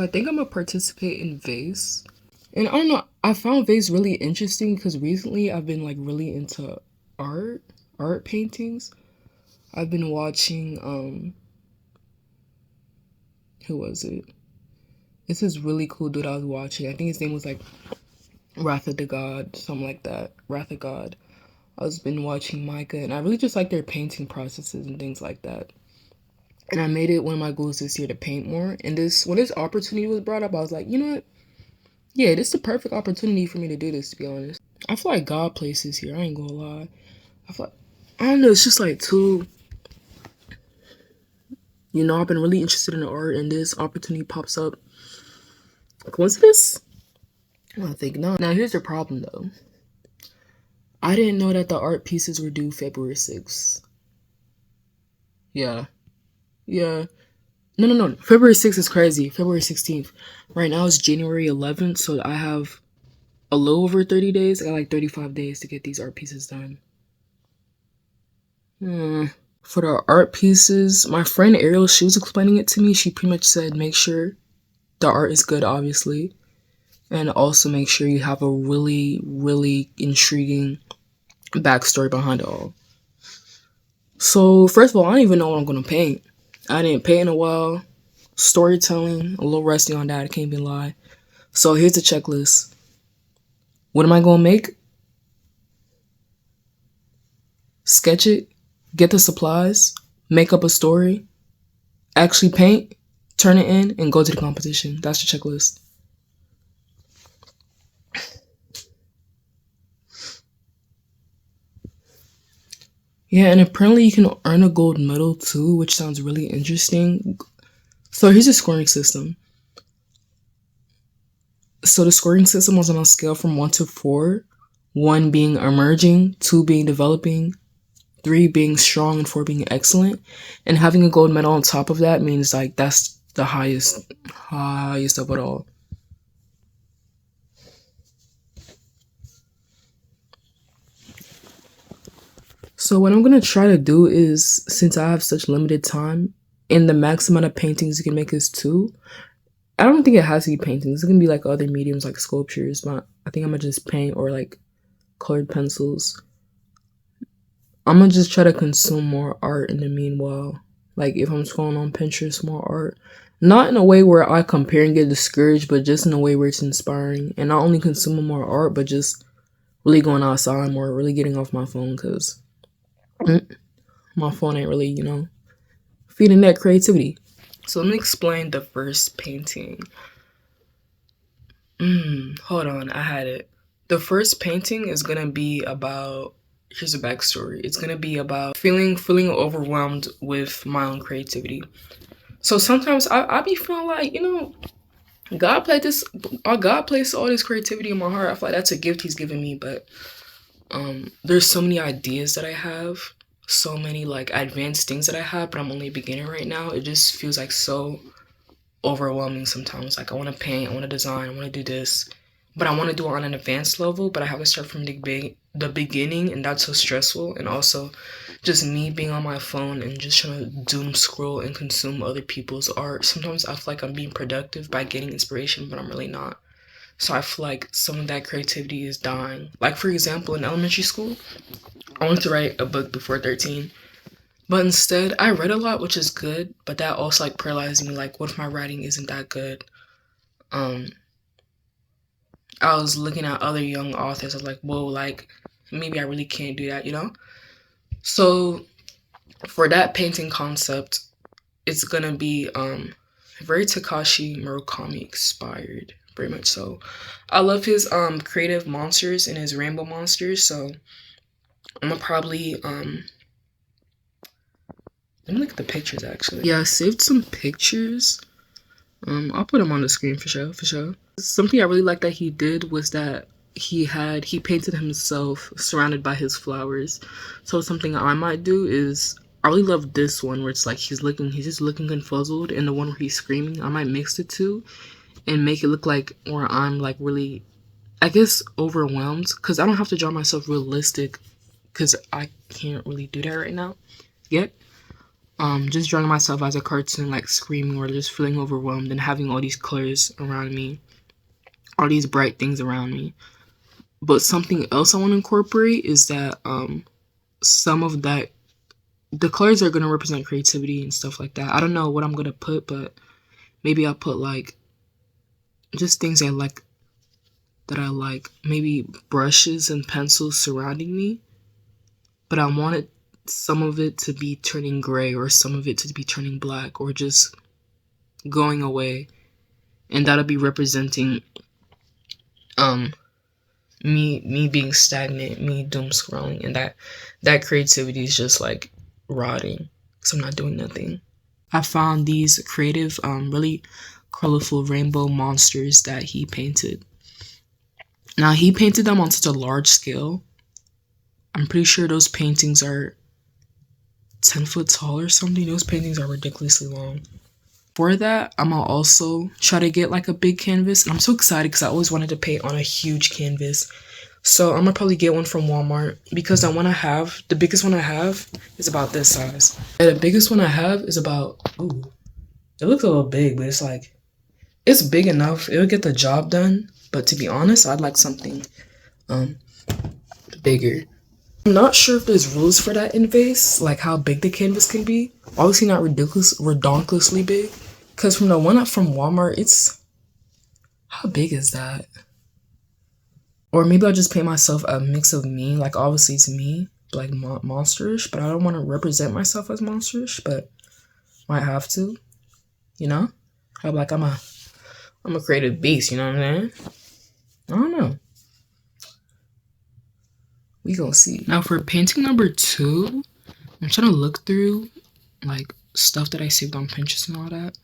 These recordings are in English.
I think I'm gonna participate in vase. And I don't know, I found vase really interesting because recently I've been like really into art, art paintings. I've been watching who was it? It's this really cool dude I was watching. I think his name was like Wrath of the God, something like that. Wrath of God. I was been watching Micah and I really just like their painting processes and things like that. And I made it one of my goals this year to paint more. And this when this opportunity was brought up, I was like, you know what? Yeah, this is the perfect opportunity for me to do this, to be honest. I feel like God places here, I ain't gonna lie. I feel like, I don't know, it's just like too, you know, I've been really interested in the art and this opportunity pops up. Coincidence? I think not. Now here's the problem though. I didn't know that the art pieces were due February 6th. Yeah. Yeah. No. February 6th is crazy. February 16th. Right now it's January 11th, so I have a little over 30 days. I got like 35 days to get these art pieces done. For the art pieces, my friend Ariel, she was explaining it to me. She pretty much said make sure the art is good, obviously. And also make sure you have a really, really intriguing backstory behind it all. So, first of all, I don't even know what I'm going to paint. I didn't paint in a while. Storytelling, a little rusty on that, I can't even lie. So, here's the checklist. What am I going to make? Sketch it, get the supplies, make up a story, actually paint, turn it in, and go to the competition. That's the checklist. Yeah, and apparently you can earn a gold medal too, which sounds really interesting. So here's the scoring system. So the scoring system was on a scale from 1 to 4. 1 being emerging, 2 being developing, 3 being strong, and 4 being excellent. And having a gold medal on top of that means like that's the highest of it all. So what I'm gonna try to do is, since I have such limited time, and the max amount of paintings you can make is 2. I don't think it has to be paintings. It can be like other mediums like sculptures, but I think I'm gonna just paint or like colored pencils. I'm gonna just try to consume more art in the meanwhile. Like if I'm scrolling on Pinterest, more art. Not in a way where I compare and get discouraged, but just in a way where it's inspiring. And not only consuming more art, but just really going outside more, really getting off my phone because my phone ain't really, feeding that creativity. So let me explain the first painting. Hold on, I had it. The first painting is gonna be about, here's a backstory. It's gonna be about feeling overwhelmed with my own creativity. So sometimes I be feeling like, God placed all this creativity in my heart. I feel like that's a gift he's given me, but there's so many ideas that I have, so many like advanced things that I have, but I'm only a beginner right now. It just feels like so overwhelming sometimes. Like I want to paint, I want to design, I want to do this, but I want to do it on an advanced level, but I have to start from the beginning, and that's so stressful. And also just me being on my phone and just trying to doom scroll and consume other people's art. Sometimes I feel like I'm being productive by getting inspiration, but I'm really not. So I feel like some of that creativity is dying. Like for example, in elementary school, I wanted to write a book before 13. But instead, I read a lot, which is good, but that also like paralyzed me. Like, what if my writing isn't that good? Um, I was looking at other young authors. I was like, whoa, like maybe I really can't do that, So for that painting concept, it's gonna be very Takashi Murakami inspired, very much so. I love his creative monsters and his rainbow monsters, so I'm gonna probably let me look at the pictures actually. Yeah, I saved some pictures. I'll put them on the screen for sure. Something I really liked that he did was that he painted himself surrounded by his flowers. So something I might do is, I really love this one where it's like he's just looking confuzzled, and the one where he's screaming, I might mix the two and make it look like where I'm like really, I guess, overwhelmed, because I don't have to draw myself realistic because I can't really do that right now yet. Just drawing myself as a cartoon, like screaming or just feeling overwhelmed and having all these colors around me, all these bright things around me. But something else I want to incorporate is that some of that the colors are gonna represent creativity and stuff like that. I don't know what I'm gonna put, but maybe I'll put like just things I like, maybe brushes and pencils surrounding me. But I wanted some of it to be turning gray or some of it to be turning black or just going away, and that'll be representing um me being stagnant, me doom scrolling, and that creativity is just like rotting because I'm not doing nothing. I found these creative, really colorful rainbow monsters that he painted. Now he painted them on such a large scale. I'm pretty sure those paintings are 10 foot tall or something. Those paintings are ridiculously long. For that, I'm gonna also try to get like a big canvas. And I'm so excited because I always wanted to paint on a huge canvas. So I'm gonna probably get one from Walmart because the biggest one I have is about this size. And the biggest one I have is about, ooh, it looks a little big, but it's big enough. It'll get the job done. But to be honest, I'd like something um bigger. I'm not sure if there's rules for that in vase, like how big the canvas can be. Obviously not redonkulously big. Cause from the one up from Walmart, it's how big is that? Or maybe I'll just paint myself a mix of me, like obviously it's me, like monsterish, but I don't want to represent myself as monsterish, but might have to, you know? I'm a creative beast, you know what I'm saying? I don't know. We gonna see. Now for painting number 2, I'm trying to look through like stuff that I saved on Pinterest and all that.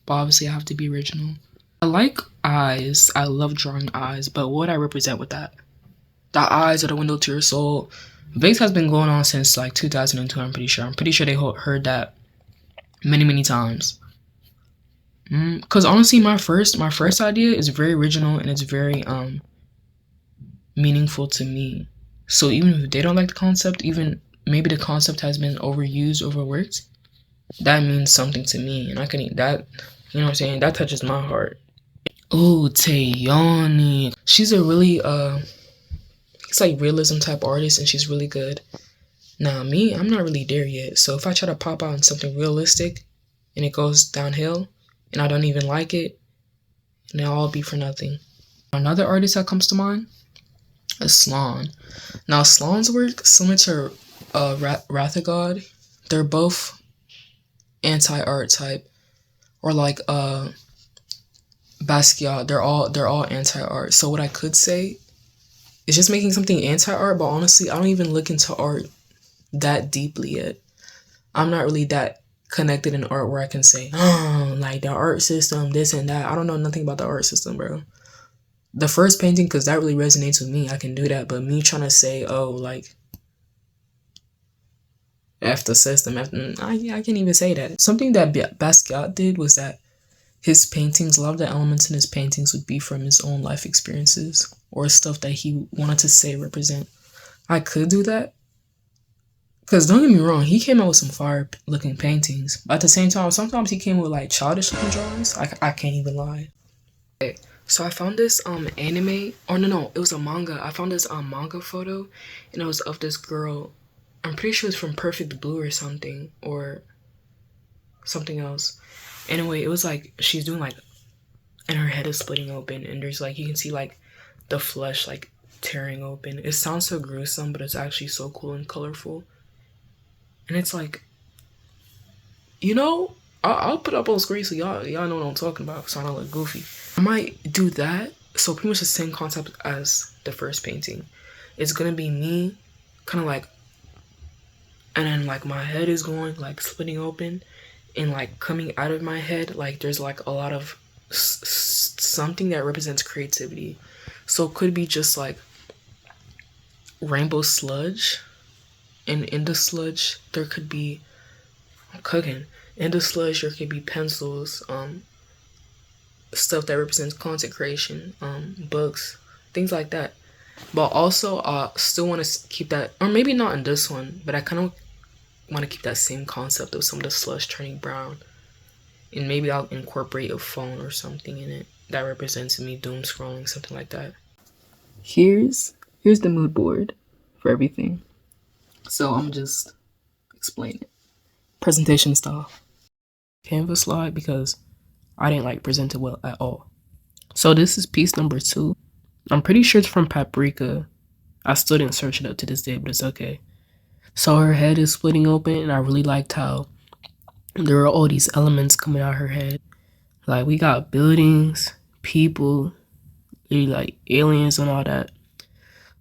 But obviously I have to be original. I like eyes. I love drawing eyes, but what would I represent with that? The eyes are the window to your soul. Vase has been going on since like 2002, I'm pretty sure. I'm pretty sure they heard that many, many times. Cause honestly, my first idea is very original and it's very meaningful to me. So even if they don't like the concept, even maybe the concept has been overused, overworked, that means something to me, and I can eat that. You know what I'm saying? That touches my heart. Oh, Tayoni. She's a really it's like realism type artist, and she's really good. Now me, I'm not really there yet. So if I try to pop out on something realistic, and it goes downhill, and I don't even like it, then it'll all be for nothing. Another artist that comes to mind is Sloan. Now Sloan's work, similar to Wrath of God, they're both anti-art type, or like Basquiat. They're all anti-art. So what I could say is just making something anti-art, but honestly, I don't even look into art that deeply yet. I'm not really that connected in art where I can say, oh, like the art system, this and that. I don't know nothing about the art system, bro. The first painting, because that really resonates with me, I can do that. But me trying to say, oh, like, F the system, I can't even say that. Something that Basquiat did was that his paintings, a lot of the elements in his paintings would be from his own life experiences or stuff that he wanted to say represent. I could do that. Because don't get me wrong, he came out with some fire looking paintings. But at the same time, sometimes he came with like childish looking drawings. I can't even lie. Okay, so I found this anime, or no, it was a manga. I found this manga photo, and it was of this girl. I'm pretty sure it's from Perfect Blue or something, or something else. Anyway, it was like she's doing like, and her head is splitting open, and there's like you can see like the flesh like tearing open. It sounds so gruesome, but it's actually so cool and colorful. And it's like, you know, I'll put it up on screen so y'all know what I'm talking about, so I don't look goofy. I might do that. So pretty much the same concept as the first painting. It's gonna be me, kind of like, and then like my head is going like splitting open, and like coming out of my head like there's like a lot of something that represents creativity. So it could be just like rainbow sludge, and in the sludge there could be, I'm cooking. In the sludge there could be pencils, stuff that represents content creation, books, things like that. But also, still want to keep that, or maybe not in this one, but I kind of want to keep that same concept of some of the slush turning brown, and maybe I'll incorporate a phone or something in it that represents me doom scrolling, something like that. Here's the mood board for everything. So I'm just explain it. Presentation style. Canvas slide because I didn't like present it well at all. So this is piece number 2. I'm pretty sure it's from Paprika. I still didn't search it up to this day, but it's okay. So her head is splitting open, and I really liked how there are all these elements coming out her head. Like we got buildings, people, like aliens and all that.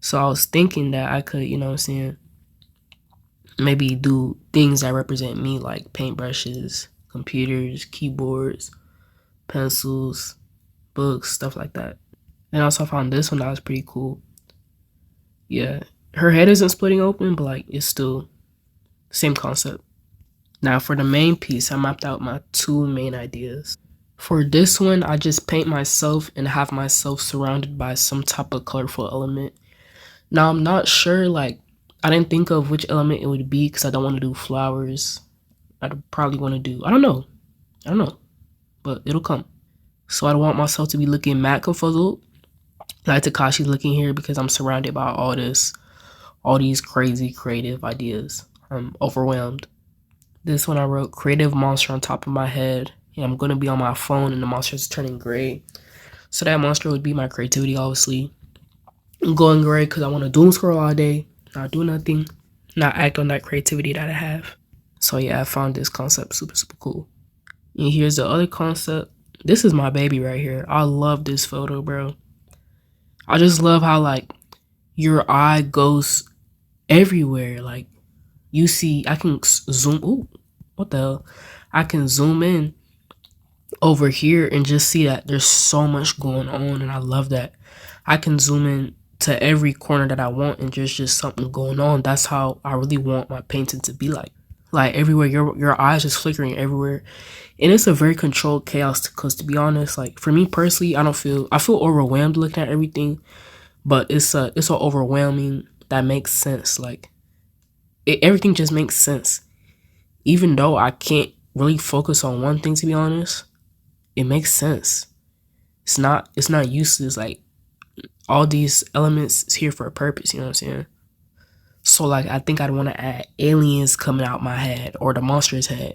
So I was thinking that I could, what I'm saying, maybe do things that represent me, like paintbrushes, computers, keyboards, pencils, books, stuff like that. And also I found this one that was pretty cool. Yeah, her head isn't splitting open, but like it's still same concept. Now for the main piece, I mapped out my 2 main ideas. For this one, I just paint myself and have myself surrounded by some type of colorful element. Now I'm not sure, like I didn't think of which element it would be because I don't want to do flowers. I'd probably want to do, I don't know, but it'll come. So I want myself to be looking mad confuzzled, like Takashi's looking here because I'm surrounded by all these crazy creative ideas. I'm overwhelmed. This one I wrote creative monster on top of my head. And I'm gonna be on my phone and the monster is turning gray. So that monster would be my creativity, obviously. I'm going gray because I want to doom scroll all day, not do nothing, not act on that creativity that I have. So yeah, I found this concept super, super cool. And here's the other concept. This is my baby right here. I love this photo, bro. I just love how like your eye goes everywhere. Like you see, I can zoom. Ooh, what the hell? I can zoom in over here and just see that there's so much going on, and I love that. I can zoom in to every corner that I want, and there's just something going on. That's how I really want my painting to be like. Like everywhere, your eyes just flickering everywhere, and it's a very controlled chaos. Because to be honest, like for me personally, I feel overwhelmed looking at everything, but it's a overwhelming that makes sense. Like everything just makes sense, even though I can't really focus on one thing. To be honest, it makes sense. It's not useless. Like all these elements is here for a purpose. You know what I'm saying? So like I think I'd want to add aliens coming out my head or the monster's head,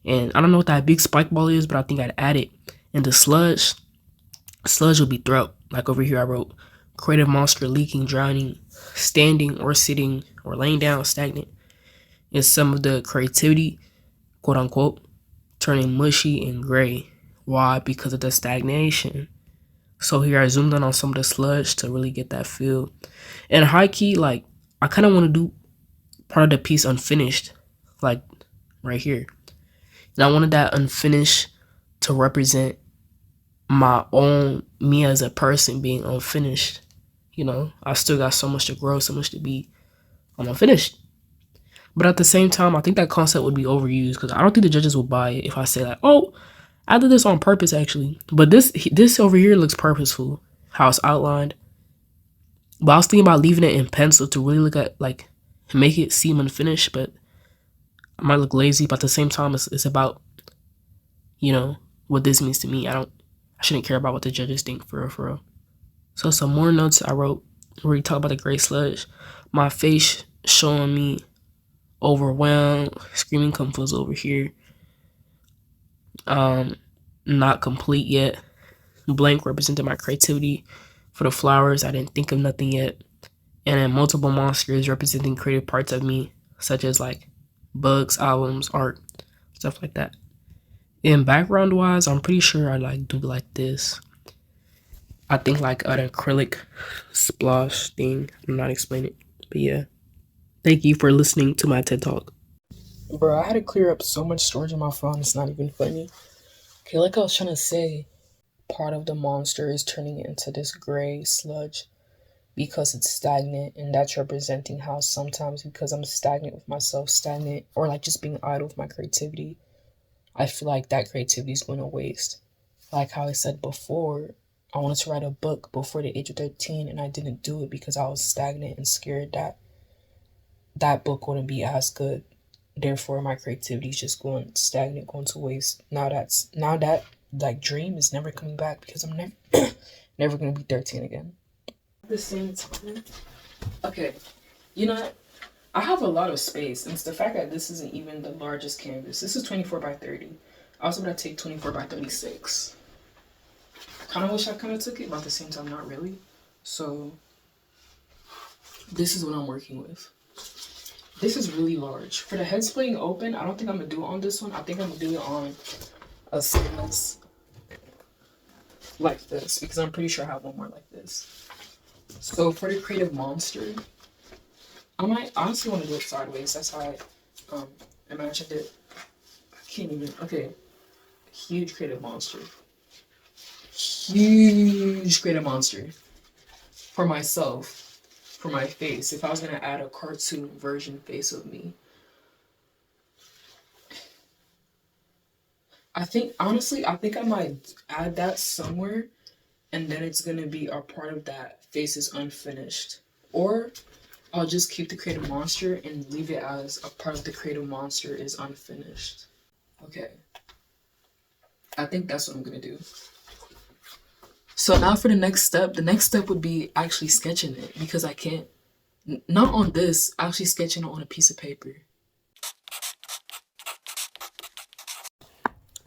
and I don't know what that big spike ball is, but I think I'd add it. And the sludge. Sludge will be throat. Like over here, I wrote creative monster leaking, drowning, standing or sitting or laying down, stagnant. And some of the creativity, quote unquote, turning mushy and gray. Why? Because of the stagnation. So here I zoomed in on some of the sludge to really get that feel. And high key, like I kind of want to do part of the piece unfinished, like right here. And I wanted that unfinished to represent my own me as a person being unfinished. I still got so much to grow, so much to be. I'm unfinished. But at the same time, I think that concept would be overused because I don't think the judges will buy it if I say like, oh, I did this on purpose actually. But this over here looks purposeful, how it's outlined. But I was thinking about leaving it in pencil to really look at like make it seem unfinished, but I might look lazy. But at the same time, it's about what this means to me. I shouldn't care about what the judges think for real, for real. So some more notes I wrote where you talk about the gray sludge. My face showing me overwhelmed, screaming confused over here. Not complete yet. Blank represented my creativity. For the flowers, I didn't think of nothing yet. And then multiple monsters representing creative parts of me, such as like books, albums, art, stuff like that. And background wise, I'm pretty sure I like do like this. I think like an acrylic splash thing. I'm not explaining it, but yeah. Thank you for listening to my TED Talk. Bro, I had to clear up so much storage on my phone. It's not even funny. Okay, like I was trying to say, part of the monster is turning into this gray sludge because it's stagnant, and that's representing how sometimes because I'm stagnant with myself, stagnant, or like just being idle with my creativity, I feel like that creativity is going to waste. Like how I said before, I wanted to write a book before the age of 13, and I didn't do it because I was stagnant and scared that that book wouldn't be as good Therefore, my creativity is just going stagnant, going to waste. Now that like dream is never coming back because I'm never never gonna be 13 again. At the same time, okay, you know what? I have a lot of space, and it's the fact that this isn't even the largest canvas. This is 24 by 30. I was gonna take 24 by 36. Kind of wish I kind of took it, but at the same time, not really. So this is what I'm working with. This is really large. For the head splitting open, I don't think I'm gonna do it on this one. I think I'm gonna do it on a size like this because I'm pretty sure I have one more like this. So for the creative monster, I might honestly want to do it sideways. That's how I imagined it. I can't even. Okay, huge creative monster. Huge creative monster for myself, for my face. If I was gonna add a cartoon version face of me, I think honestly, I think I might add that somewhere, and then it's gonna be a part of that face is unfinished, or I'll just keep the creative monster and leave it as a part of the creative monster is unfinished. Okay, I think that's what I'm gonna do. So now for the next step. The next step would be actually sketching it because I can't, not on this, actually sketching it on a piece of paper.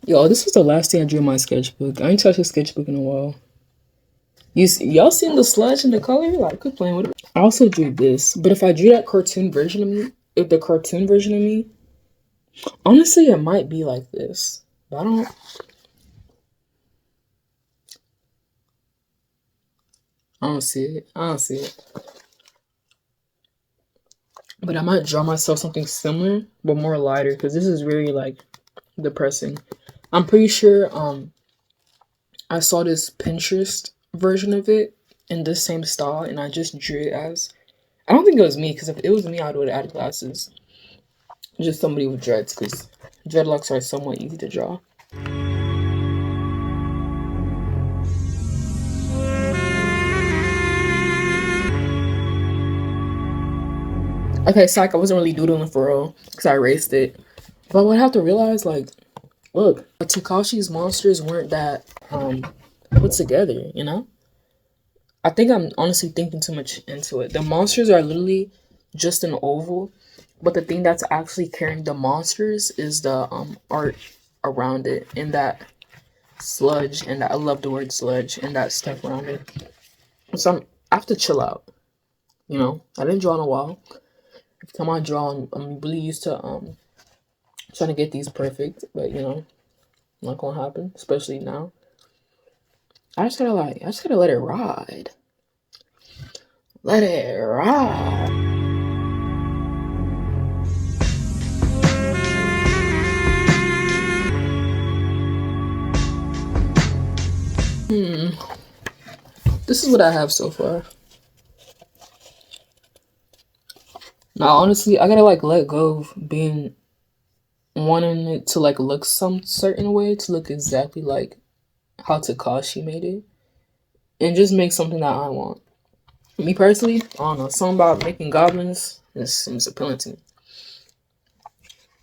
Yo, this was the last thing I drew in my sketchbook. I ain't touched a sketchbook in a while. Y'all seen the sludge and the color? Like, quit playing with it. I also drew this, but if I drew that cartoon version of me, if the cartoon version of me, honestly, it might be like this. But I don't see it. I don't see it. But I might draw myself something similar, but more lighter, because this is really like depressing. I'm pretty sure I saw this Pinterest version of it in this same style, and I just drew it as. I don't think it was me, because if it was me, I would have added glasses. Just somebody with dreads, because dreadlocks are somewhat easy to draw. Okay, psych, I wasn't really doodling for real, because I erased it. But what I have to realize, like, look, Takashi's monsters weren't that put together, you know? I think I'm honestly thinking too much into it. The monsters are literally just an oval, but the thing that's actually carrying the monsters is the art around it and that sludge and that, I love the word sludge and that stuff around it. So I have to chill out. You know, I didn't draw in a while. Every time I draw, I'm really used to trying to get these perfect, but you know, not gonna happen, especially now. I just gotta let it ride. Let it ride. This is what I have so far. Now, honestly, I gotta like let go of being wanting it to like look some certain way to look exactly like how Takashi made it, and just make something that I want. Me personally, I don't know, something about making goblins is appealing to me,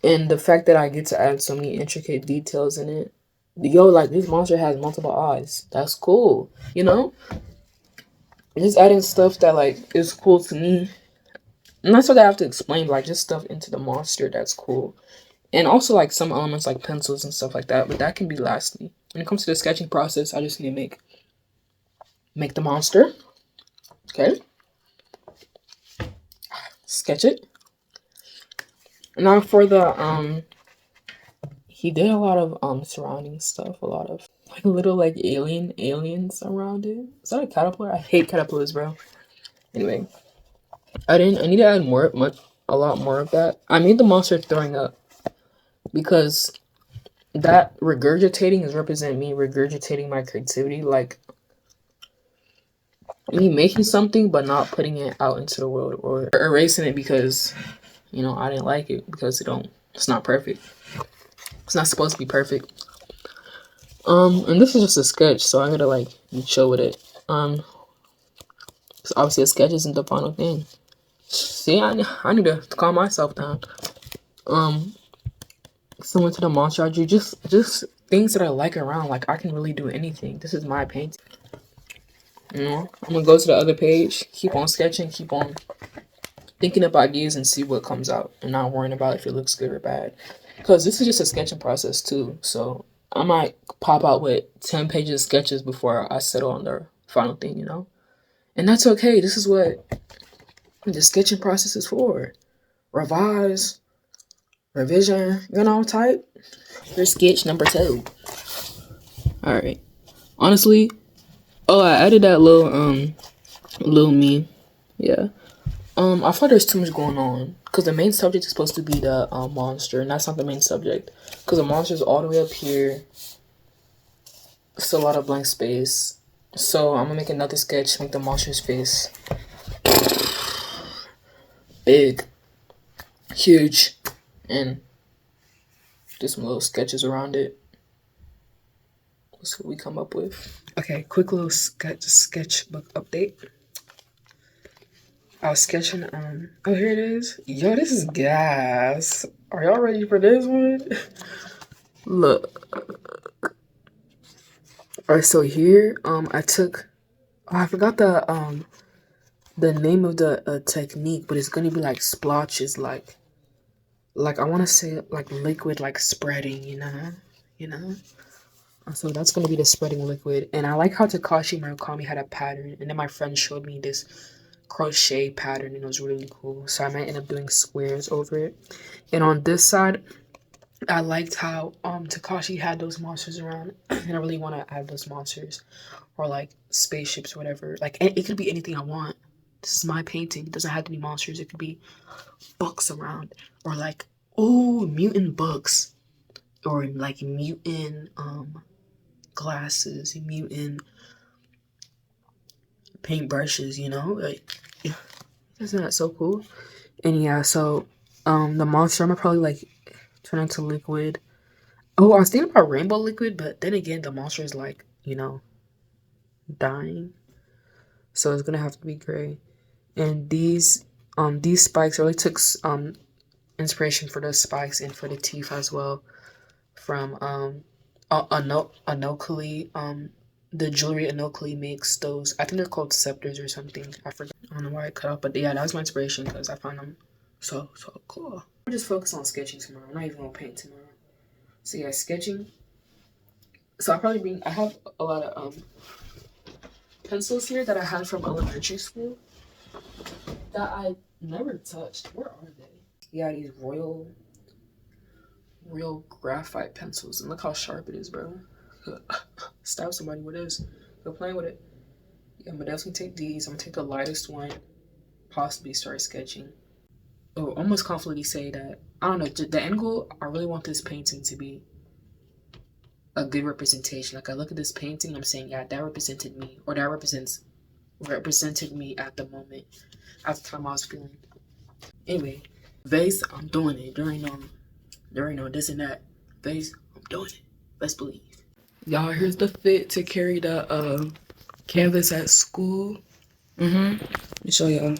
and the fact that I get to add so many intricate details in it. Yo, like this monster has multiple eyes. That's cool, you know. Just adding stuff that like is cool to me. Not so that I have to explain, but like just stuff into the monster that's cool. And also like some elements like pencils and stuff like that, but that can be lastly. When it comes to the sketching process, I just need to make the monster. Okay. Sketch it. Now for the he did a lot of surrounding stuff, a lot of like little like aliens around it. Is that a caterpillar? I hate caterpillars, bro. Anyway. I need to add a lot more of that. I made the monster throwing up because that regurgitating is represent me regurgitating my creativity, like me making something but not putting it out into the world or erasing it because you know I didn't like it because it's not perfect. It's not supposed to be perfect. And this is just a sketch, so I gotta like be chill with it. Because obviously a sketch isn't the final thing. See, I need to calm myself down. Um, similar to the monster I drew, just things that I like around. Like I can really do anything. This is my painting. You know, I'm gonna go to the other page, keep on sketching, keep on thinking up ideas, and see what comes out, and not worrying about if it looks good or bad. Because this is just a sketching process too. So I might pop out with 10 pages of sketches before I settle on the final thing. You know, and that's okay. This is what the sketching process is for. Revise, revision, you know, type. Here's sketch number 2. All right. Honestly, oh, I added that little me. Yeah. I thought there's too much going on because the main subject is supposed to be the monster, and that's not the main subject because the monster's all the way up here. It's a lot of blank space. So I'm gonna make another sketch, make the monster's face big, huge, and do some little sketches around it. That's what we come up with. Okay, quick little sketchbook update. I was sketching, oh, here it is. Yo, this is gas. Are y'all ready for this one? Look. Alright, so here, I took, oh, I forgot the name of the technique, but it's gonna be like splotches, like I want to say like liquid, like spreading, you know. So that's gonna be the spreading liquid, and I like how Takashi Murakami had a pattern, and then my friend showed me this crochet pattern, and it was really cool. So I might end up doing squares over it. And on this side, I liked how Takashi had those monsters around, and I really want to add those monsters or like spaceships or whatever. Like it could be anything I want. This is my painting. It doesn't have to be monsters. It could be books around or like mutant books or like mutant glasses, mutant paintbrushes. You know, like isn't that so cool? And yeah, so the monster I'm gonna probably like turn into liquid. Oh, I was thinking about rainbow liquid, but then again, the monster is like, dying. So it's gonna have to be gray. And these spikes really took inspiration for the spikes and for the teeth as well from Anokali. The jewelry Anokali makes those. I think they're called scepters or something. I forgot. I don't know why I cut off, but yeah, that was my inspiration because I found them so cool. I'll just focus on sketching tomorrow. I'm not even gonna paint tomorrow. So yeah, sketching. So I have a lot of pencils here that I had from elementary school that I never touched. Where are they? Yeah, these real graphite pencils, and look how sharp it is, bro. Stab somebody with this. Go playing with it. Yeah, I'm gonna definitely take these. I'm gonna take the lightest one, possibly start sketching. Oh, almost confidently say that I don't know the end goal. I really want this painting to be a good representation. Like I look at this painting, I'm saying, yeah, that represented me, or that represented me at the moment, at the time I was feeling. Anyway, vase, I'm doing it. There ain't no this and that. Vase, I'm doing it. Let's believe. Y'all, here's the fit to carry the canvas at school. Let me show y'all.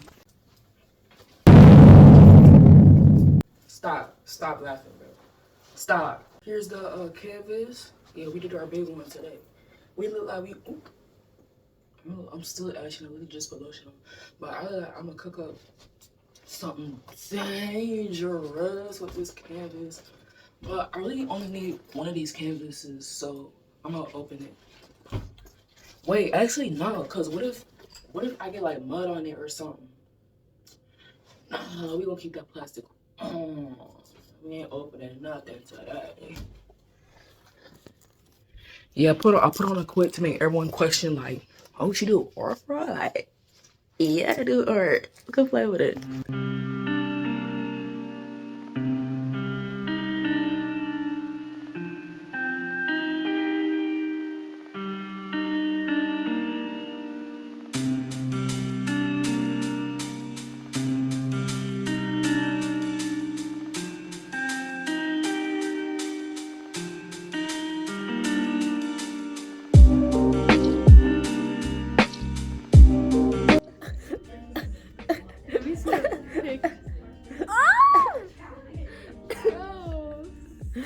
Stop laughing, bro. Stop. Here's the canvas. Yeah, we did our big one today. We look like we. Oop. I'm still actually really just delusional, but I'm gonna cook up something dangerous with this canvas. But I really only need one of these canvases, so I'm gonna open it. Wait, actually no, cause what if I get like mud on it or something? We gonna keep that plastic. We ain't opening nothing today. Yeah, I put on a quick to make everyone question like, oh, she do art right? Yeah, I do art. Go play with it.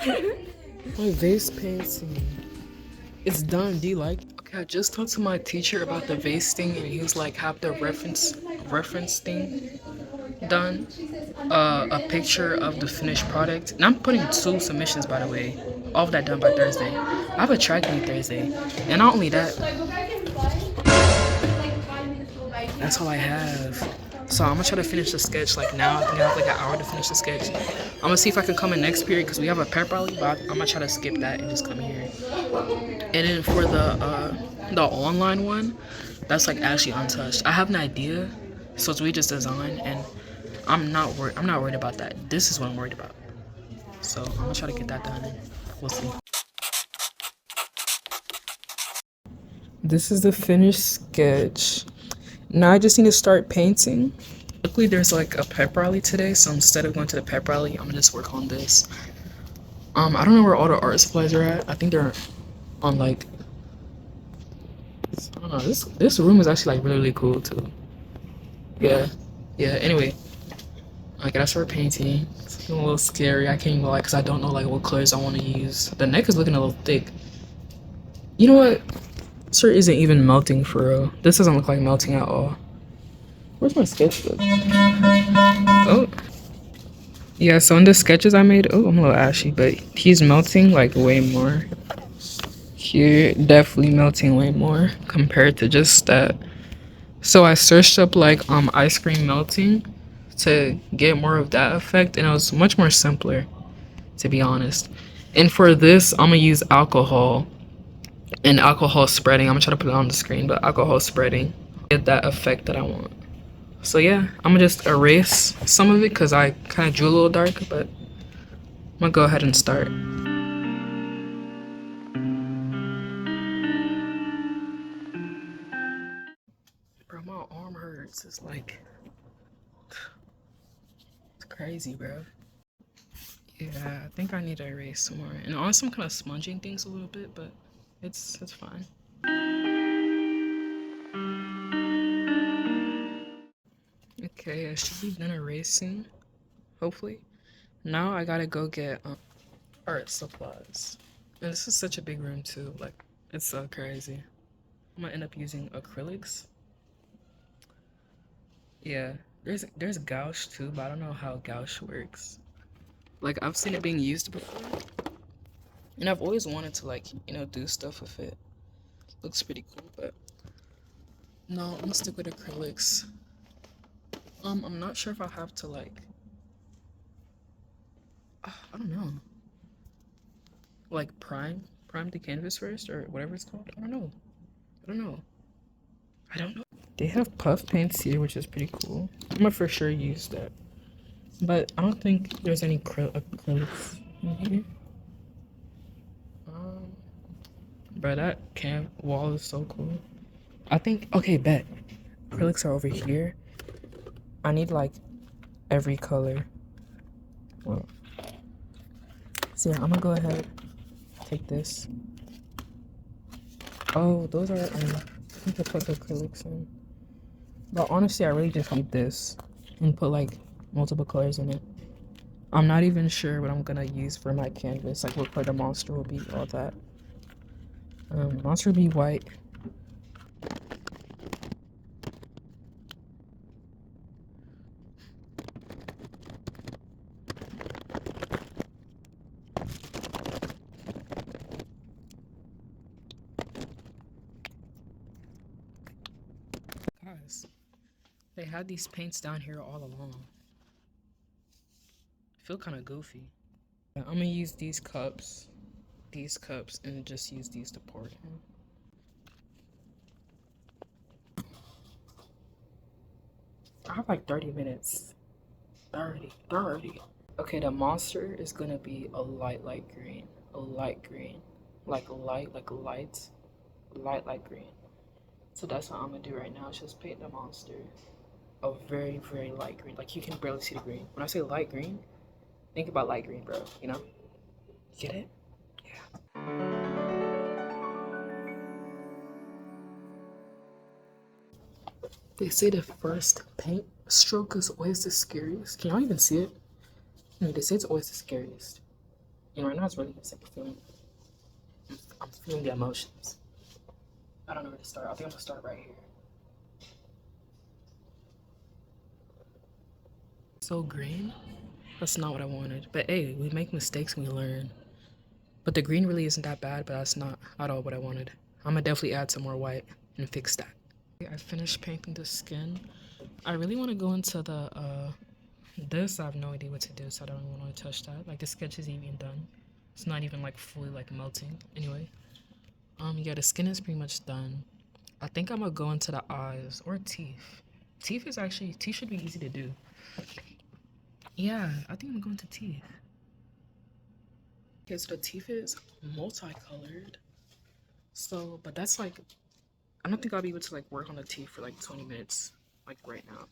My vase painting. It's done. Do you like it? Okay, I just talked to my teacher about the vase thing, and he was like, have the reference thing done. A picture of the finished product. And I'm putting 2 submissions, by the way. All of that done by Thursday. I have a track meet Thursday, and not only that, that's all I have. So I'm gonna try to finish the sketch like now. I think I have like an hour to finish the sketch. I'm gonna see if I can come in next period because we have a pep rally, but I'm gonna try to skip that and just come here. And then for the online one, that's like actually untouched. I have an idea, so it's really just design, and I'm not worried about that. This is what I'm worried about. So I'm gonna try to get that done, and we'll see. This is the finished sketch. Now I just need to start painting. Luckily, there's like a pep rally today, so instead of going to the pep rally, I'm gonna just work on this. I don't know where all the art supplies are at. I think they're on like, I don't know. This room is actually like really cool too. Yeah, yeah. Anyway, I gotta start painting. It's a little scary. I can't even lie because I don't know like what colors I want to use. The neck is looking a little thick. You know what? Sir isn't even melting for real. This doesn't look like melting at all. Where's my sketchbook? Oh. Yeah, so in the sketches I made, oh, I'm a little ashy, but he's melting like way more. Here, definitely melting way more compared to just that. So I searched up like ice cream melting to get more of that effect, and it was much more simpler, to be honest. And for this, I'm gonna use alcohol and alcohol spreading. I'm gonna try to put it on the screen, but alcohol spreading, get that effect that I want. So yeah, I'm gonna just erase some of it because I kind of drew a little dark, but I'm gonna go ahead and start. Bro, my arm hurts. It's like, it's crazy, bro. Yeah, I think I need to erase some more. And honestly, I'm kind of smudging things a little bit, but it's fine. Okay, I should be done erasing, hopefully. Now I gotta go get art supplies. And this is such a big room too. Like, it's so crazy. I'm gonna end up using acrylics. Yeah, there's gouache too, but I don't know how gouache works. Like, I've seen it being used before, and I've always wanted to like, do stuff with it. Looks pretty cool, but no, I'm gonna stick with acrylics. I'm not sure if I'll have to like, I don't know, like prime the canvas first or whatever it's called. I don't know. I don't know. I don't know. They have puff paints here, which is pretty cool. I'm gonna for sure use that. But I don't think there's any acrylics in here. Bro, that camp wall is so cool. I think, okay, bet. Acrylics are over here. I need like every color. Well, so yeah, I'm gonna go ahead, take this. Oh, those are, I think I put the acrylics in. But honestly, I really just need this and put like multiple colors in it. I'm not even sure what I'm gonna use for my canvas, like what color the monster will be, all that. Monster will be white. Guys, they had these paints down here all along. I feel kind of goofy. Yeah, I'm gonna use these cups, and just use these to pour it in. I have like 30 minutes. 30. Okay, the monster is gonna be a light green. A light green. Like light green. So that's what I'm gonna do right now. Is just paint the monster a very light green. Like you can barely see the green. When I say light green, think about light green, bro. You know? Get it? Yeah. They say the first paint stroke is always the scariest. Can y'all even see it? No, they say it's always the scariest. You know, right now it's really sick of feeling. I'm feeling the emotions. I don't know where to start. I think I'm gonna start right here. So green? That's not what I wanted. But hey, we make mistakes and we learn. But the green really isn't that bad, but that's not at all what I wanted. I'm gonna definitely add some more white and fix that. I finished painting the skin. I really want to go into the this. I have no idea what to do, so I don't even want to touch that. Like the sketch isn't even done. It's not even like fully like melting. Anyway, yeah, the skin is pretty much done. I think I'm gonna go into the eyes or teeth. Teeth should be easy to do. Yeah, I think I'm gonna go into teeth. Okay, so the teeth is multicolored. So, but that's like, I don't think I'll be able to like work on the teeth for like 20 minutes, like right now.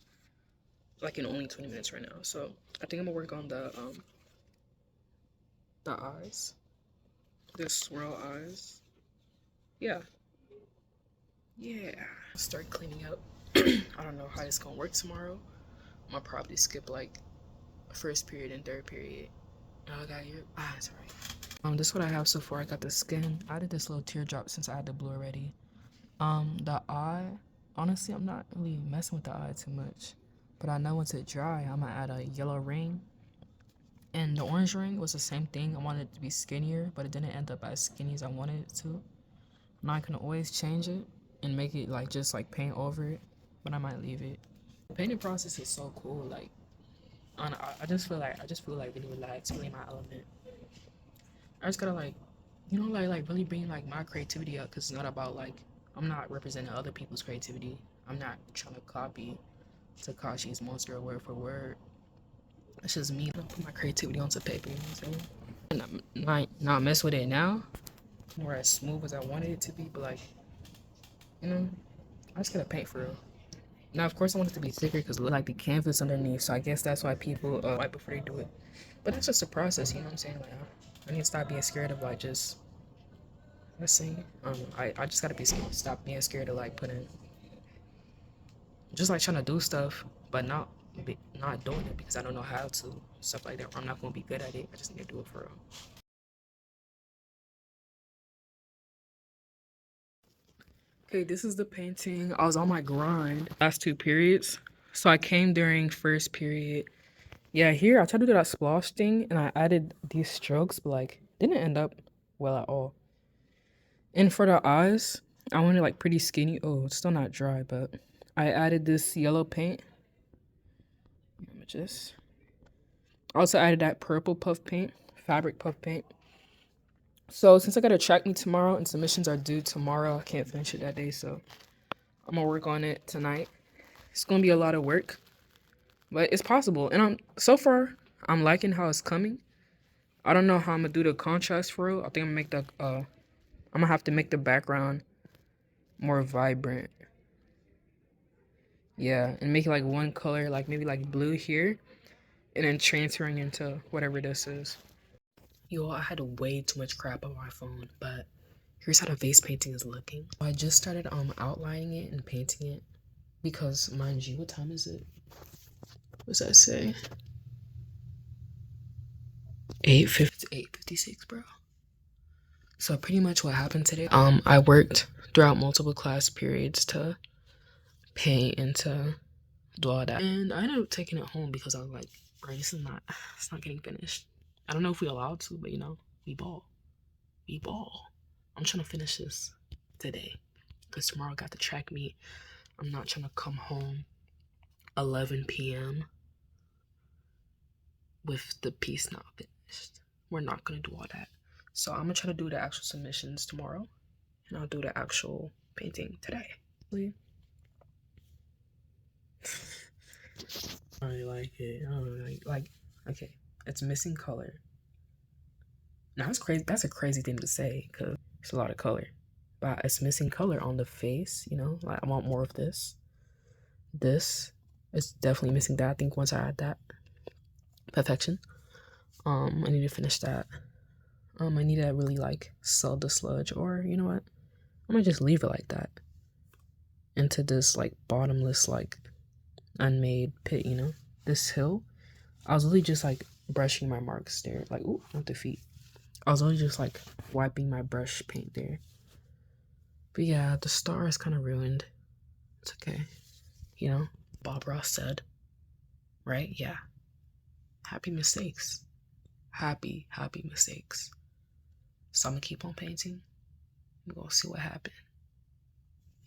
Like in only 20 minutes right now. So I think I'm gonna work on the eyes. The swirl eyes. Yeah. Yeah. Start cleaning up. I don't know how it's gonna work tomorrow. I'm gonna probably skip like first period and third period. Oh, I got your eyes right. This is what I have so far. I got the skin. I did this little teardrop since I had the blue already. The eye, honestly, I'm not really messing with the eye too much. But I know once it dry, I'm gonna add a yellow ring. And the orange ring was the same thing. I wanted it to be skinnier, but it didn't end up as skinny as I wanted it to. Now I can always change it and make it like just like paint over it, but I might leave it. The painting process is so cool. Like, I just feel like really relaxed, really in my element. I just gotta like, you know, like really bring like my creativity up, because it's not about like I'm not representing other people's creativity. I'm not trying to copy Takashi's Monster word for word. It's just me. I put my creativity onto paper. You know what I'm saying? And not mess with it now. More as smooth as I wanted it to be, but like, you know, I just gotta paint for real. Now, of course, I want it to be thicker because like the canvas underneath. So I guess that's why people wipe before they do it. But that's just a process. You know what I'm saying? Like, I need to stop being scared of like just. Let's see. I just gotta stop being scared of like putting, just like trying to do stuff, but not doing it because I don't know how to, stuff like that. Or I'm not gonna be good at it. I just need to do it for real. Okay, this is the painting. I was on my grind last two periods, so I came during first period. Yeah, here I tried to do that splosh thing, and I added these strokes, but like didn't end up well at all. And for the eyes, I wanted like pretty skinny. Oh, it's still not dry, but I added this yellow paint. Images. Also added that purple puff paint, fabric puff paint. So since I got a track meet tomorrow and submissions are due tomorrow, I can't finish it that day, so I'm gonna work on it tonight. It's gonna be a lot of work, but it's possible. And I'm liking how it's coming. I don't know how I'm gonna do the contrast for real. I think I'm gonna have to make the background more vibrant. Yeah, and make it like one color, like maybe like blue here, and then transferring into whatever this is. Yo, I had way too much crap on my phone, but here's how the vase painting is looking. I just started outlining it and painting it because, mind you, what time is it? What does that say? 8:56, bro. So pretty much what happened today, I worked throughout multiple class periods to paint and to do all that. And I ended up taking it home because I was like, bro, it's not getting finished. I don't know if we allowed to, but you know, we ball. We ball. I'm trying to finish this today because tomorrow I got the track meet. I'm not trying to come home 11 p.m. with the piece not finished. We're not gonna do all that. So I'm gonna try to do the actual submissions tomorrow, and I'll do the actual painting today. I like it. I don't know, like okay, it's missing color. Now that's crazy. That's a crazy thing to say because it's a lot of color, but it's missing color on the face. You know, like I want more of this. This is definitely missing that. I think once I add that, perfection. I need to finish that. I need to really like sell the sludge, or you know what? I'm gonna just leave it like that into this like bottomless like unmade pit. This hill. I was really just like brushing my marks there, like ooh, not the feet. I was only just like wiping my brush paint there. But yeah, the star is kind of ruined. It's okay. You know, Bob Ross said, right? Yeah. Happy mistakes. Happy mistakes. So I'm gonna keep on painting. We're gonna see what happens.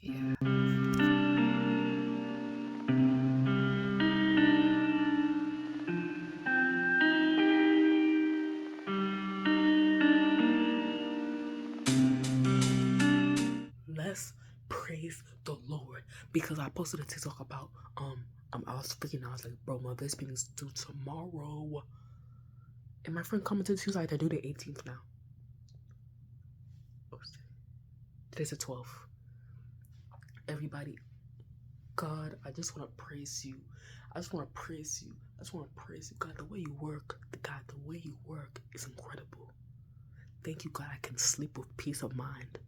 Yeah. Let's praise the Lord, because I posted a TikTok about I was like, bro, my best painting is due tomorrow. And my friend commented, she was like, I do the 18th now. Today's the 12th. Everybody, God, I just want to praise you. I just want to praise you. God, the way you work, is incredible. Thank you, God, I can sleep with peace of mind.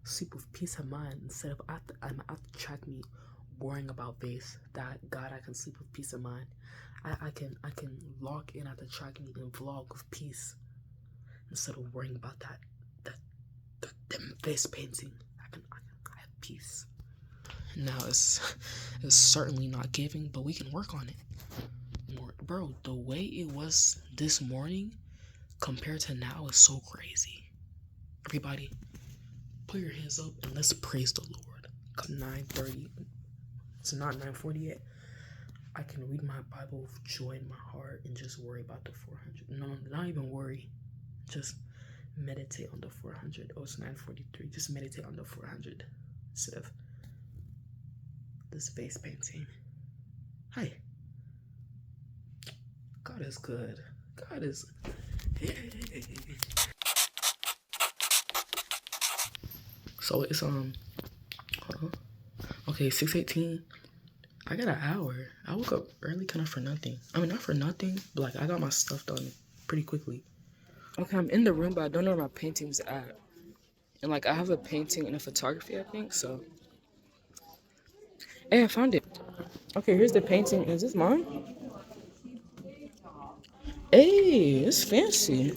Instead of I'm at the track meet worrying about this. That God, I can sleep with peace of mind. I can log in at the track meet and vlog with peace instead of worrying about that face painting. I have peace. Now it's certainly not giving, but we can work on it. Bro, the way it was this morning compared to now is so crazy. Everybody, put your hands up and let's praise the Lord. 9:30. It's not 9:40 yet. I can read my Bible with joy in my heart and just worry about the 400. No, not even worry. Just meditate on the 400. Oh, it's 9:43. Just meditate on the 400 instead of this face painting. Hi. God is good. God is. So it's okay, 6:18. I got an hour. I woke up early kind of for nothing. I mean, not for nothing, but like I got my stuff done pretty quickly. Okay, I'm in the room, but I don't know where my painting's at. And like I have a painting and a photography, I think, so. Hey, I found it. Okay, here's the painting. Is this mine? Hey, it's fancy.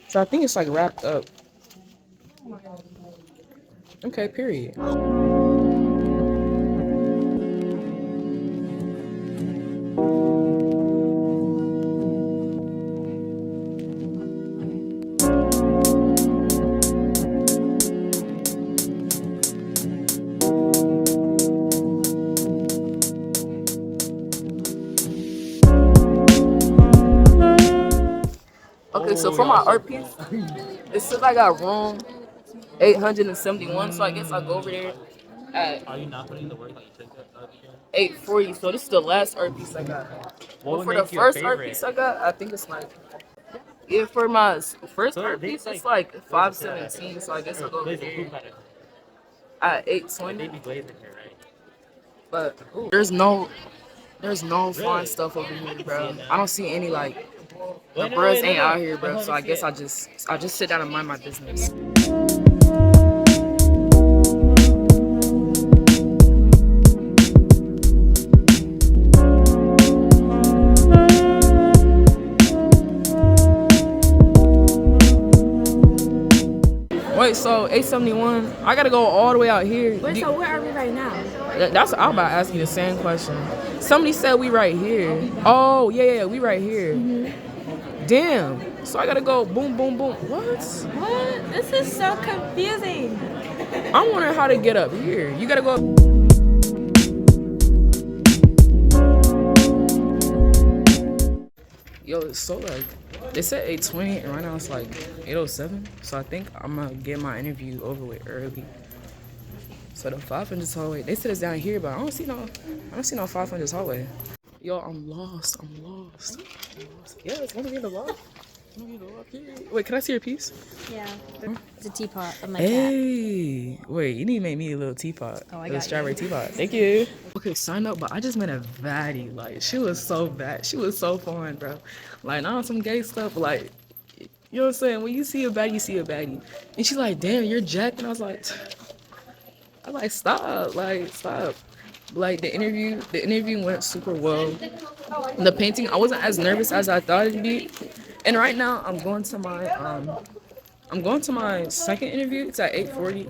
So I think it's like wrapped up. Okay, period. Okay, so for my art piece, it says I got room 871, so I guess I'll go over there at. Are you not putting the work that you took 840? So this is the last art piece I got. But for the first art piece I got, I think it's like, yeah, for my first art piece, it's like 517, so I guess I'll go over there at 820. But there's no fun stuff over here, bro. I don't see any like the bros ain't out here, bro. So I guess I just sit down and mind my business. Wait, so 871, I gotta go all the way out here. Wait, so where are we right now? That's I'm about to ask you the same question. Somebody said we right here. Oh, yeah, we right here. Mm-hmm. Damn. So I gotta go boom, boom, boom. What? This is so confusing. I'm wondering how to get up here. You gotta go. Yo, it's so like, they said 8:20 and right now it's like 8:07. So I think I'm gonna get my interview over with early. So the 500 hallway, they said it's down here, but I don't see no 500 hallway. Yo, I'm lost. Yeah, it's gonna be in the loft. Wait, can I see your piece? Yeah, it's a teapot of my cat. Wait, you need to make me a little teapot. Oh, I got strawberry teapot. Thank you. Okay, sign up, but I just met a baddie. Like, she was so bad. She was so fun, bro. Like, not on some gay stuff, but like, you know what I'm saying? When you see a baddie, you see a baddie. And she's like, damn, you're Jack. And I was like, stop. Like, the interview went super well. The painting, I wasn't as nervous as I thought it'd be. And right now I'm going to my second interview. It's at 8:40.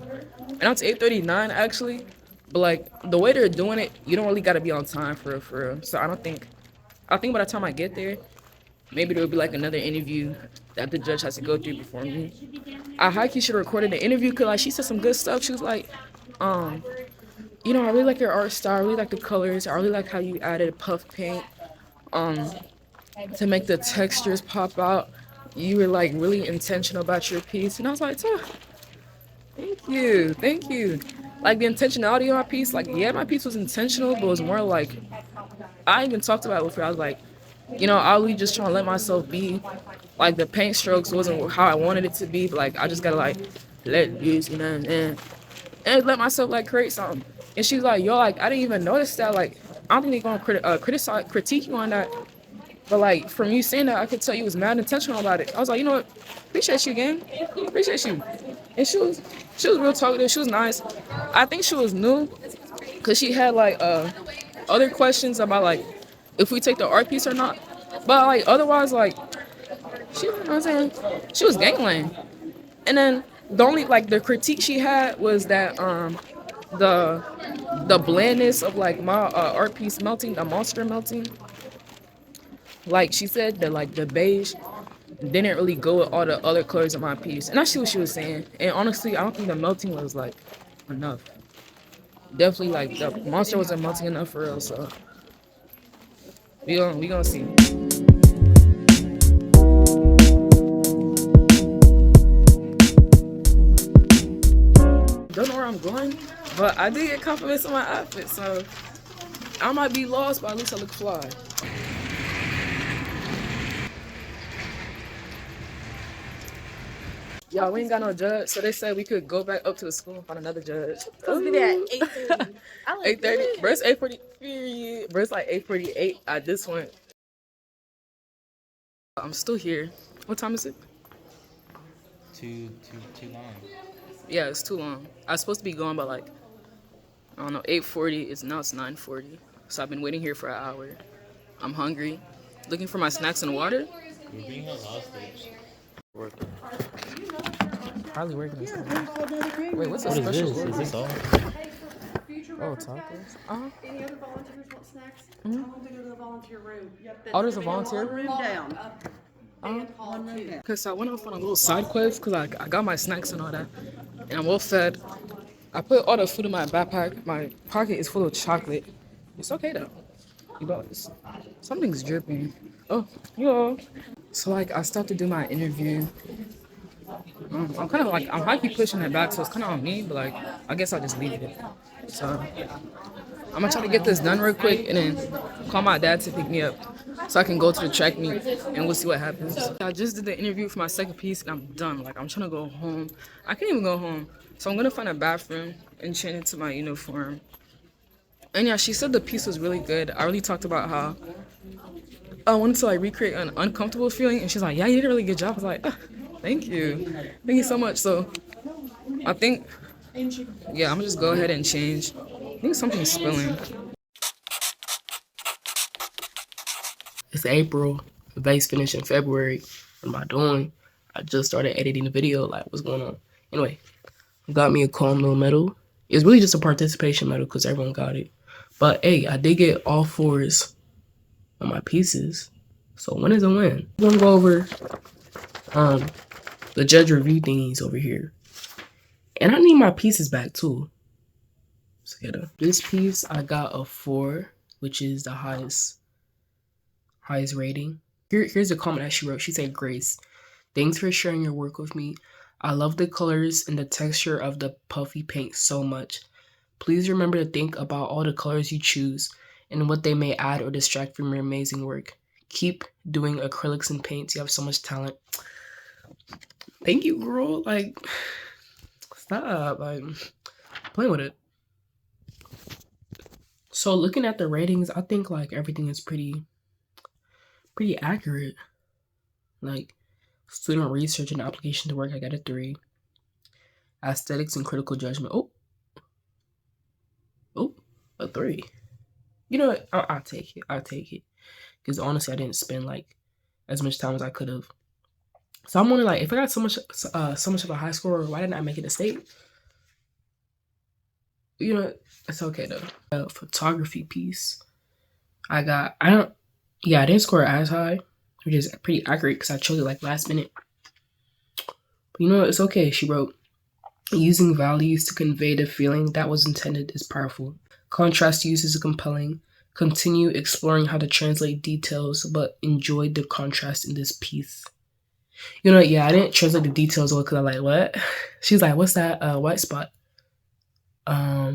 And it's 8:39 actually. But like the way they're doing it, you don't really gotta be on time for real, for real. So I think by the time I get there, maybe there'll be like another interview that the judge has to go through before me. I high key should have recorded the interview because like she said some good stuff. She was like, um, I really like your art style, I really like the colors, I really like how you added puff paint um to make the textures pop out. You were like really intentional about your piece. And I was like, oh, thank you, thank you. Like the intentionality of my piece, like yeah, my piece was intentional, but it was more like I even talked about it with her. I was like, I was just trying to let myself be. Like the paint strokes wasn't how I wanted it to be, but like I just gotta like let loose, and let myself like create something. And she's like, yo, like I didn't even notice that. Like I don't think they're gonna critique you on that. But like from you saying that, I could tell you was mad intentional about it. I was like, you know what? Appreciate you, gang. Appreciate you. And she was real talkative. She was nice. I think she was new because she had like other questions about like if we take the art piece or not. But like otherwise, like she, you know what I'm saying, she was gangland. And then the only like the critique she had was that the the blandness of like my art piece melting, the monster melting. Like she said that like the beige didn't really go with all the other colors of my piece, and I see what she was saying. And honestly, I don't think the melting was like enough. Definitely like the monster wasn't melting enough for real. So we gonna see. Don't know where I'm going, but I did get compliments on my outfit, so I might be lost, but at least I look fly. Yeah, we ain't got no judge, so they said we could go back up to the school and find another judge. Supposed to be there at 8:30. I like 8:30. Verse 8:40. Period. Verse like 8:48. I just went. I'm still here. What time is it? Too long. Yeah, it's too long. I was supposed to be going by like I don't know 8:40. It's 9:40. So I've been waiting here for an hour. I'm hungry. Looking for my snacks and water. We're being held hostage. Working. Probably working this time. Wait, what's a What is special this? order? Is this all? Oh, tacos. Any other volunteers want snacks? Tell them to go to the volunteer room. Oh, there's a volunteer Room down. Because I went off on a little side quest because I got my snacks and all that. And I'm well fed. I put all the food in my backpack. My pocket is full of chocolate. It's okay though. You got this. Something's dripping. Oh, yo. So like I stopped to do my interview. I'm kind of like I'm high key pushing it back, so it's kind of on me. But like I guess I'll just leave it. So I'm gonna try to get this done real quick and then call my dad to pick me up so I can go to the track meet and we'll see what happens. I just did the interview for my second piece and I'm done. Like I'm trying to go home. I can't even go home. So I'm gonna find a bathroom and change into my uniform. And yeah, she said the piece was really good. I really talked about how I wanted to like recreate an uncomfortable feeling and she's like, yeah, you did a really good job. I was like, ah, thank you. Thank you so much. So I think, yeah, I'm gonna just go ahead and change. I think something's spilling. It's April. The base finished in February. What am I doing? I just started editing the video. Like, what's going on? Anyway, got me a calm little medal. It's really just a participation medal because everyone got it. But hey, I did get all fours on my pieces. So win is a win. I'm gonna go over the judge review thingies over here. And I need my pieces back too. So yeah, this piece I got a 4, which is the highest rating. Here's a comment that she wrote. She said, Grace, thanks for sharing your work with me. I love the colors and the texture of the puffy paint so much. Please remember to think about all the colors you choose and what they may add or distract from your amazing work. Keep doing acrylics and paints. You have so much talent. Thank you, girl. Like, stop. Like, playing with it. So looking at the ratings, I think like everything is pretty accurate. Like student research and application to work, I got a 3. Aesthetics and critical judgment. Oh, a 3. You know what? I'll take it. I'll take it. Because honestly, I didn't spend like as much time as I could have. So I'm wondering, like, if I got so much of a high score, why didn't I make it a state? You know, it's okay though. A photography piece. I didn't score as high, which is pretty accurate because I chose it like last minute. But you know, it's okay. She wrote, using values to convey the feeling that was intended is powerful. Contrast use is compelling. Continue exploring how to translate details, but enjoy the contrast in this piece. You know, yeah, I didn't translate the details well because I'm like, what? She's like, what's that white spot? I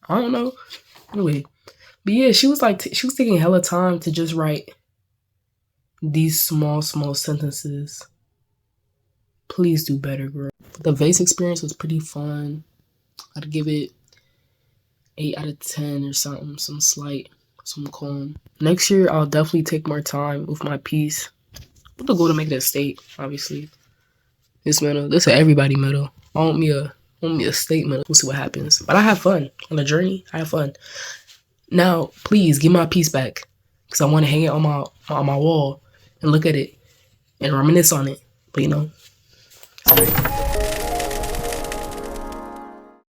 don't know. Anyway, but yeah, she was like, she was taking hella time to just write these small sentences. Please do better, girl. The vase experience was pretty fun. I'd give it 8 out of 10 or something, some calm. Next year, I'll definitely take more time with my piece. With the goal to make it a state, obviously. This is everybody medal. I want me a state medal. We'll see what happens. But I have fun on the journey. I have fun. Now, please give my piece back, because I want to hang it on my wall and look at it and reminisce on it. But you know, sorry.